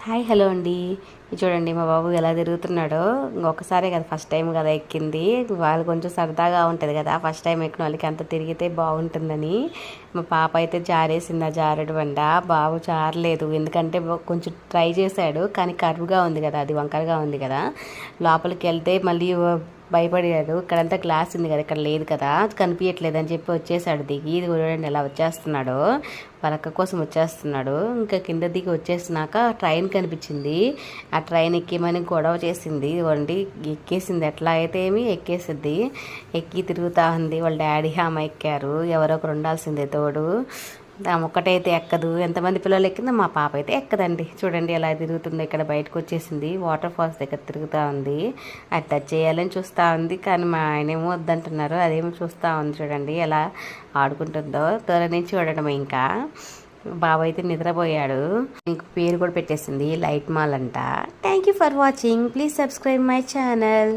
Hi hello అండి. చూడండి మా బాబు ఎలా తిరుగుతున్నాడో. ఇంకొకసారే కదా, ఫస్ట్ టైం కదా ఎక్కింది. వాళ్ళు కొంచెం సరదాగా ఉంటుంది కదా, ఫస్ట్ టైం ఎక్కిన వాళ్ళకి అంత తిరిగితే బాగుంటుందని. మా పాప అయితే జారేసింది ఆ జారుడు బండ. బాబు జారలేదు, ఎందుకంటే కొంచెం ట్రై చేశాడు కానీ కర్వ్గా ఉంది కదా, అది వంకరగా ఉంది కదా, లోపలికి వెళ్తే మళ్ళీ భయపడాడు. ఇక్కడంతా గ్లాస్ ఉంది కదా, ఇక్కడ లేదు కదా, కనిపించట్లేదు అని చెప్పి వచ్చేసాడు దిగి. ఇది చూడండి ఎలా వచ్చేస్తున్నాడో, పలక కోసం వచ్చేస్తున్నాడు. ఇంకా కింద దిగి వచ్చేసినాక ట్రైన్ కనిపించింది, ఆ ట్రైన్ ఎక్కేమని గొడవ చేసింది. ఇవ్వండి ఎక్కేసింది, ఎట్లా అయితే ఏమి ఎక్కేసింది. ఎక్కి తిరుగుతూ ఉంది. వాళ్ళ డాడీ ఆమె ఎక్కారు, ఎవరో ఒకరు ఉండాల్సిందే తోడు. ఆమె ఒక్కటైతే ఎక్కదు. ఎంతమంది పిల్లలు ఎక్కిందో మా పాప అయితే ఎక్కదండి. చూడండి ఎలా తిరుగుతుందో. ఇక్కడ బయటకు వచ్చేసింది, వాటర్ ఫాల్స్ దగ్గర తిరుగుతూ ఉంది. అది టచ్ చేయాలని చూస్తూ ఉంది కానీ మా ఆయనేమో వద్దంటున్నారు. అదేమో చూస్తూ ఉంది. చూడండి ఎలా ఆడుకుంటుందో. దూరం నుంచి చూడడం. ఇంకా బాబు అయితే నిద్రపోయాడు. ఇంక పేరు కూడా పెట్టేసింది, లైట్ మాల్ అంట. Thank you for watching. Please subscribe my channel.